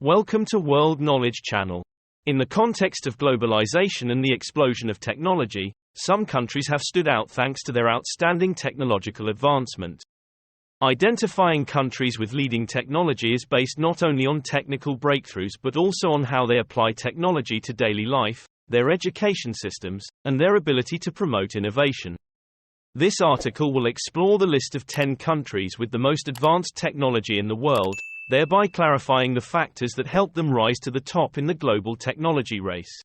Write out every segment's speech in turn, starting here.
Welcome to World Knowledge Channel. In the context of globalization and the explosion of technology, some countries have stood out thanks to their outstanding technological advancement. Identifying countries with leading technology is based not only on technical breakthroughs but also on how they apply technology to daily life, their education systems, and their ability to promote innovation. This article will explore the list of 10 countries with the most advanced technology in the world, thereby clarifying the factors that help them rise to the top in the global technology race.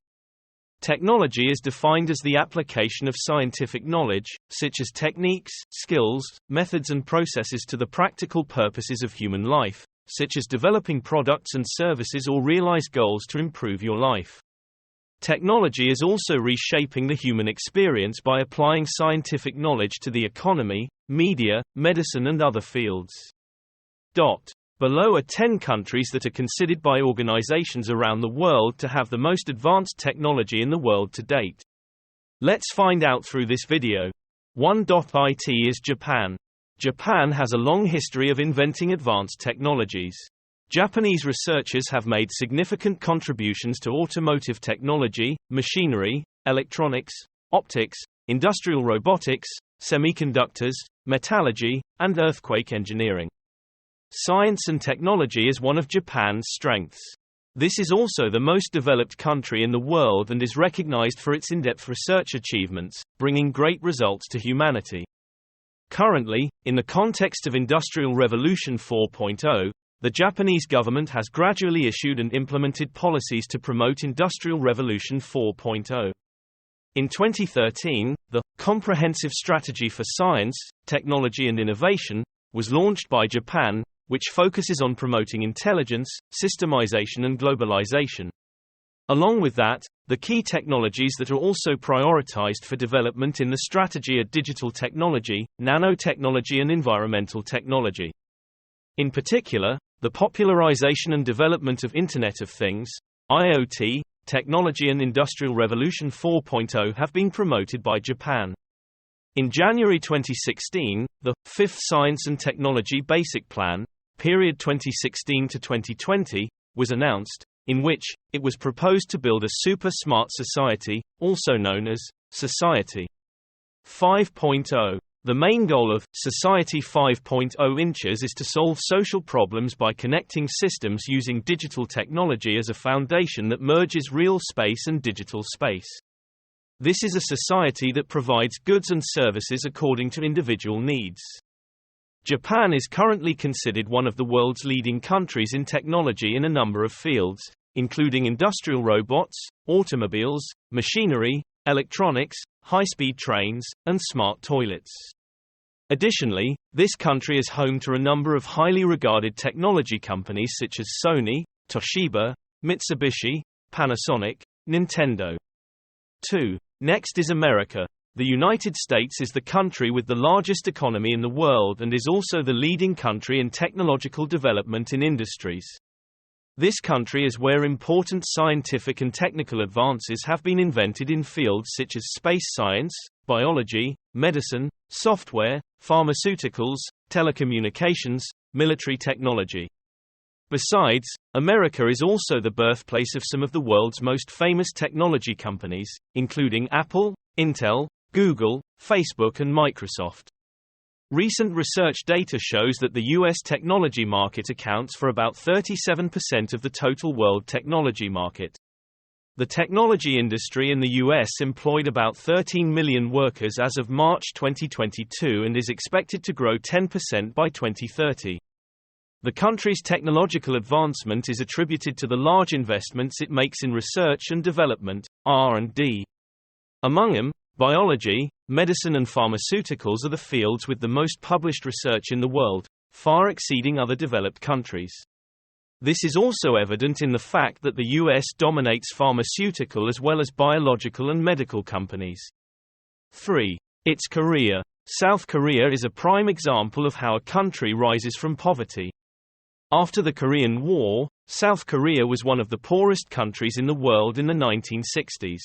Technology is defined as the application of scientific knowledge, such as techniques, skills, methods and processes to the practical purposes of human life, such as developing products and services or realize goals to improve your life. Technology is also reshaping the human experience by applying scientific knowledge to the economy, media, medicine and other fields. Below are 10 countries that are considered by organizations around the world to have the most advanced technology in the world to date. Let's find out through this video. 1.it is Japan. Japan has a long history of inventing advanced technologies. Japanese researchers have made significant contributions to automotive technology, machinery, electronics, optics, industrial robotics, semiconductors, metallurgy, and earthquake engineering. Science and technology is one of Japan's strengths. This is also the most developed country in the world and is recognized for its in-depth research achievements, bringing great results to humanity. Currently, in the context of Industrial Revolution 4.0, the Japanese government has gradually issued and implemented policies to promote Industrial Revolution 4.0. In 2013, the Comprehensive Strategy for Science, Technology and Innovation was launched by Japan, which focuses on promoting intelligence, systemization and globalization. Along with that, the key technologies that are also prioritized for development in the strategy are digital technology, nanotechnology and environmental technology. In particular, the popularization and development of Internet of Things, IoT, technology and Industrial Revolution 4.0 have been promoted by Japan. In January 2016, the Fifth Science and Technology Basic Plan, period 2016 to 2020, was announced, in which it was proposed to build a super smart society, also known as Society 5.0. The main goal of Society 5.0 inches is to solve social problems by connecting systems using digital technology as a foundation that merges real space and digital space. This is a society that provides goods and services according to individual needs. Japan is currently considered one of the world's leading countries in technology in a number of fields, including industrial robots, automobiles, machinery, electronics, high-speed trains, and smart toilets. Additionally, this country is home to a number of highly regarded technology companies such as Sony, Toshiba, Mitsubishi, Panasonic, Nintendo. 2. Next is America. The United States is the country with the largest economy in the world and is also the leading country in technological development in industries. This country is where important scientific and technical advances have been invented in fields such as space science, biology, medicine, software, pharmaceuticals, telecommunications, military technology. Besides, America is also the birthplace of some of the world's most famous technology companies, including Apple, Intel, Google, Facebook and Microsoft. Recent research data shows that the U.S. technology market accounts for about 37% of the total world technology market. The technology industry in the U.S. employed about 13 million workers as of March 2022 and is expected to grow 10% by 2030. The country's technological advancement is attributed to the large investments it makes in research and development, R&D. Among them, biology, medicine and pharmaceuticals are the fields with the most published research in the world, far exceeding other developed countries. This is also evident in the fact that the U.S. dominates pharmaceutical as well as biological and medical companies. 3. It's Korea. South Korea is a prime example of how a country rises from poverty. After the Korean War, South Korea was one of the poorest countries in the world in the 1960s.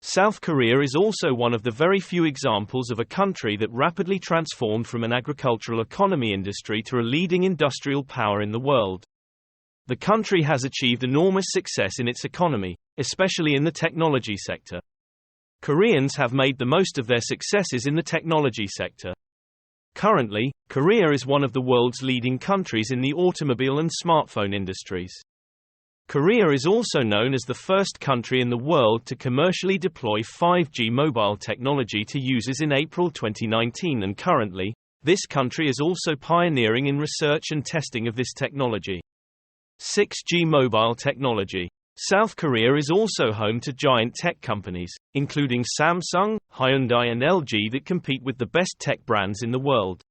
South Korea is also one of the very few examples of a country that rapidly transformed from an agricultural economy industry to a leading industrial power in the world. The country has achieved enormous success in its economy, especially in the technology sector. Koreans have made the most of their successes in the technology sector. Currently, Korea is one of the world's leading countries in the automobile and smartphone industries. Korea is also known as the first country in the world to commercially deploy 5G mobile technology to users in April 2019, and currently, this country is also pioneering in research and testing of this technology. 6G mobile technology. South Korea is also home to giant tech companies, including Samsung, Hyundai and LG, that compete with the best tech brands in the world.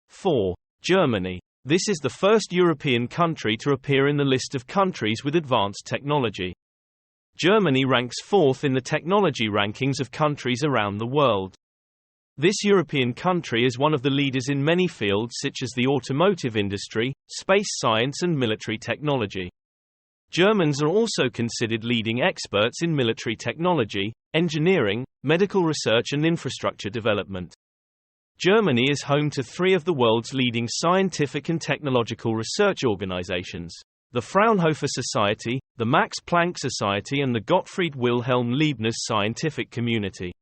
4. Germany. This is the first European country to appear in the list of countries with advanced technology. Germany ranks 4th in the technology rankings of countries around the world. This European country is one of the leaders in many fields such as the automotive industry, space science and military technology. Germans are also considered leading experts in military technology, engineering, medical research and infrastructure development. Germany is home to 3 of the world's leading scientific and technological research organizations: the Fraunhofer Society, the Max Planck Society and the Gottfried Wilhelm Leibniz Scientific Community.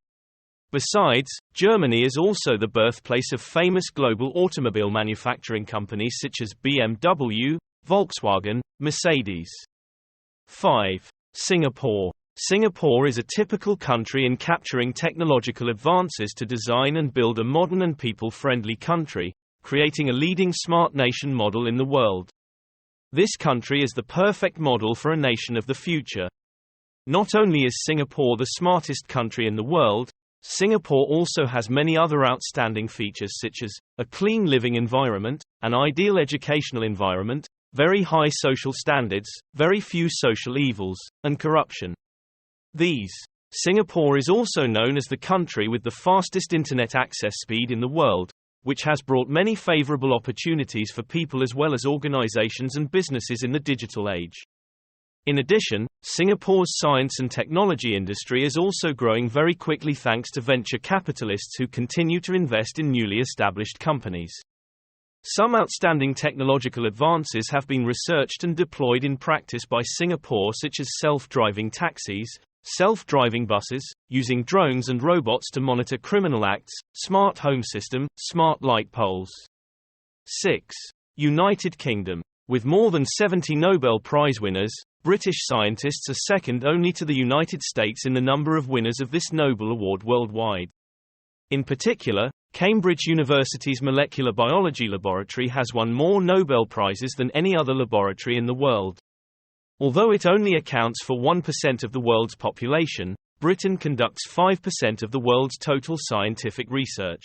Besides, Germany is also the birthplace of famous global automobile manufacturing companies such as BMW, Volkswagen, Mercedes. 5. Singapore. Singapore is a typical country in capturing technological advances to design and build a modern and people-friendly country, creating a leading smart nation model in the world. This country is the perfect model for a nation of the future. Not only is Singapore the smartest country in the world, Singapore also has many other outstanding features such as a clean living environment, an ideal educational environment, very high social standards, very few social evils, and corruption. Singapore is also known as the country with the fastest internet access speed in the world, which has brought many favorable opportunities for people as well as organizations and businesses in the digital age. In addition, Singapore's science and technology industry is also growing very quickly thanks to venture capitalists who continue to invest in newly established companies. Some outstanding technological advances have been researched and deployed in practice by Singapore, such as self-driving taxis, self-driving buses, using drones and robots to monitor criminal acts, smart home system, smart light poles. 6. United Kingdom. With more than 70 Nobel Prize winners, British scientists are second only to the United States in the number of winners of this Nobel Award worldwide. In particular, Cambridge University's molecular biology laboratory has won more Nobel Prizes than any other laboratory in the world. Although it only accounts for 1% of the world's population, Britain conducts 5% of the world's total scientific research.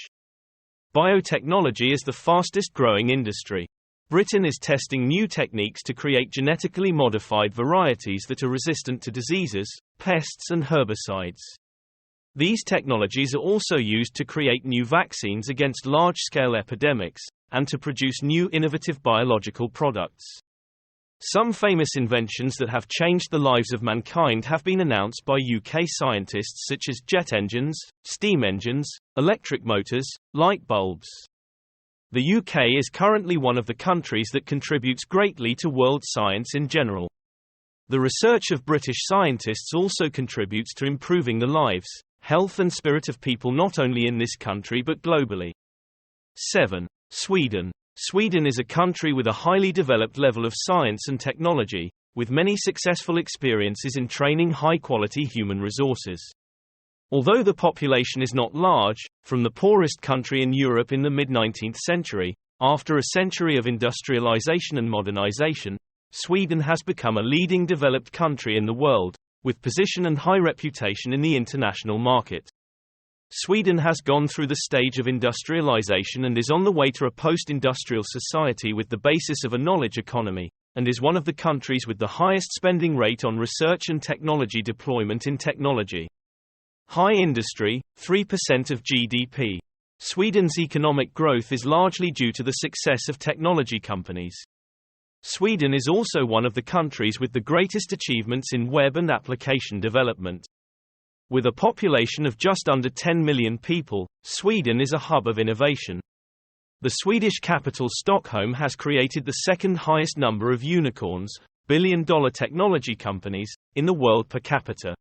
Biotechnology is the fastest growing industry. Britain is testing new techniques to create genetically modified varieties that are resistant to diseases, pests and herbicides. These technologies are also used to create new vaccines against large-scale epidemics, and to produce new innovative biological products. Some famous inventions that have changed the lives of mankind have been announced by UK scientists such as jet engines, steam engines, electric motors, light bulbs. The UK is currently one of the countries that contributes greatly to world science in general. The research of British scientists also contributes to improving the lives, health and spirit of people not only in this country but globally. 7. Sweden. Sweden is a country with a highly developed level of science and technology, with many successful experiences in training high-quality human resources. Although the population is not large, from the poorest country in Europe in the mid-19th century, after a century of industrialization and modernization, Sweden has become a leading developed country in the world, with position and high reputation in the international market. Sweden has gone through the stage of industrialization and is on the way to a post-industrial society with the basis of a knowledge economy, and is one of the countries with the highest spending rate on research and technology deployment in technology. High industry, 3% of GDP. Sweden's economic growth is largely due to the success of technology companies. Sweden is also one of the countries with the greatest achievements in web and application development. With a population of just under 10 million people, Sweden is a hub of innovation. The Swedish capital Stockholm has created the second highest number of unicorns, billion-dollar technology companies, in the world per capita.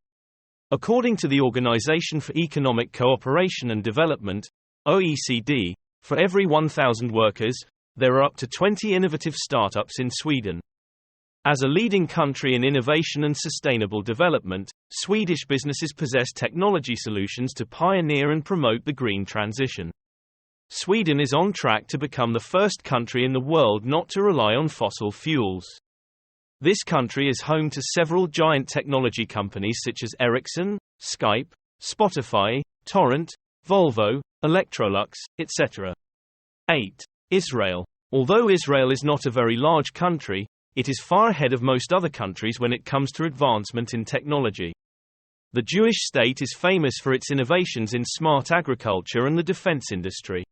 According to the Organization for Economic Cooperation and Development, OECD, for every 1,000 workers, there are up to 20 innovative startups in Sweden. As a leading country in innovation and sustainable development, Swedish businesses possess technology solutions to pioneer and promote the green transition. Sweden is on track to become the first country in the world not to rely on fossil fuels. This country is home to several giant technology companies such as Ericsson, Skype, Spotify, Torrent, Volvo, Electrolux, etc. 8. Israel. Although Israel is not a very large country, it is far ahead of most other countries when it comes to advancement in technology. The Jewish state is famous for its innovations in smart agriculture and the defense industry.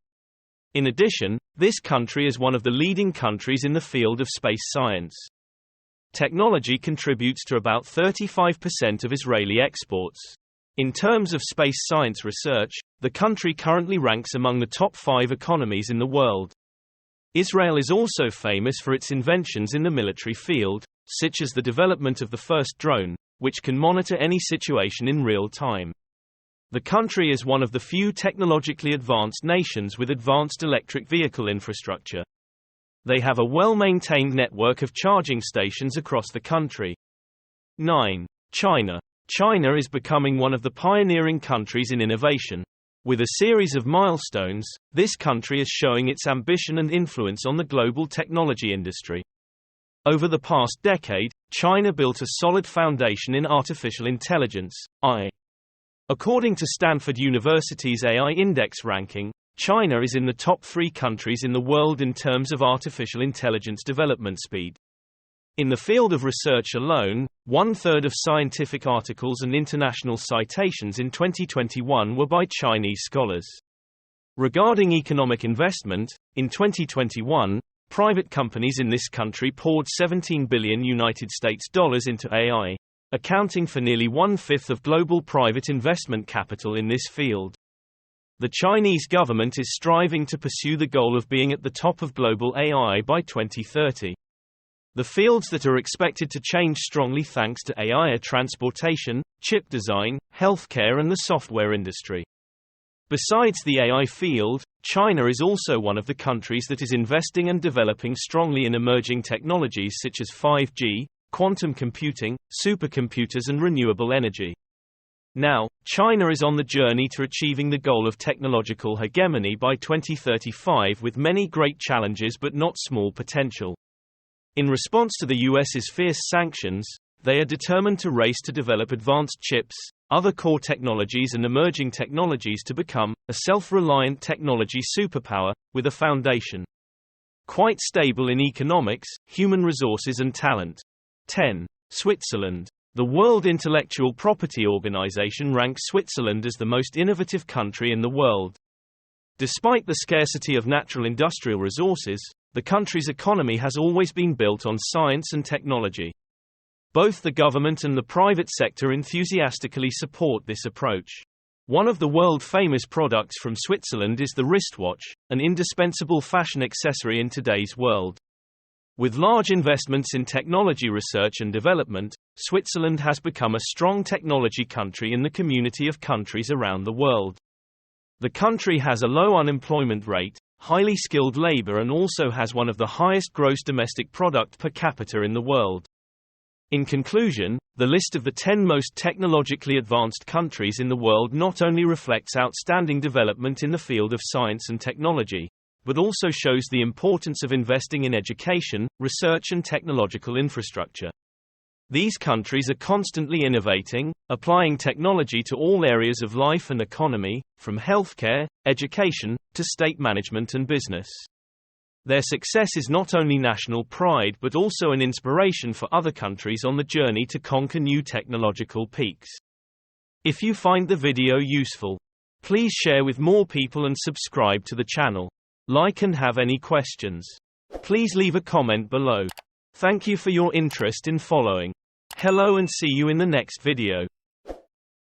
In addition, this country is one of the leading countries in the field of space science. Technology contributes to about 35% of Israeli exports. In terms of space science research, the country currently ranks among the top 5 economies in the world. Israel is also famous for its inventions in the military field, such as the development of the first drone, which can monitor any situation in real time. The country is one of the few technologically advanced nations with advanced electric vehicle infrastructure. They have a well-maintained network of charging stations across the country. 9. China. China is becoming one of the pioneering countries in innovation. With a series of milestones, this country is showing its ambition and influence on the global technology industry. Over the past decade, China built a solid foundation in artificial intelligence, AI. According to Stanford University's AI Index ranking, China is in the top 3 countries in the world in terms of artificial intelligence development speed. In the field of research alone, 1/3 of scientific articles and international citations in 2021 were by Chinese scholars. Regarding economic investment, in 2021, private companies in this country poured $17 billion into AI, accounting for nearly 1/5 of global private investment capital in this field. The Chinese government is striving to pursue the goal of being at the top of global AI by 2030. The fields that are expected to change strongly thanks to AI are transportation, chip design, healthcare and the software industry. Besides the AI field, China is also one of the countries that is investing and developing strongly in emerging technologies such as 5G, quantum computing, supercomputers and renewable energy. Now, China is on the journey to achieving the goal of technological hegemony by 2035 with many great challenges but not small potential. In response to the US's fierce sanctions, they are determined to race to develop advanced chips, other core technologies and emerging technologies to become a self-reliant technology superpower, with a foundation quite stable in economics, human resources and talent. 10. Switzerland. The World Intellectual Property Organization ranks Switzerland as the most innovative country in the world. Despite the scarcity of natural industrial resources, the country's economy has always been built on science and technology. Both the government and the private sector enthusiastically support this approach. One of the world-famous products from Switzerland is the wristwatch, an indispensable fashion accessory in today's world. With large investments in technology research and development, Switzerland has become a strong technology country in the community of countries around the world. The country has a low unemployment rate, highly skilled labor and also has one of the highest gross domestic product per capita in the world. In conclusion, the list of the 10 most technologically advanced countries in the world not only reflects outstanding development in the field of science and technology, but also shows the importance of investing in education, research and technological infrastructure. These countries are constantly innovating, applying technology to all areas of life and economy, from healthcare, education, to state management and business. Their success is not only national pride but also an inspiration for other countries on the journey to conquer new technological peaks. If you find the video useful, please share with more people and subscribe to the channel. Like and have any questions, please leave a comment below. Thank you for your interest in following. Hello and see you in the next video.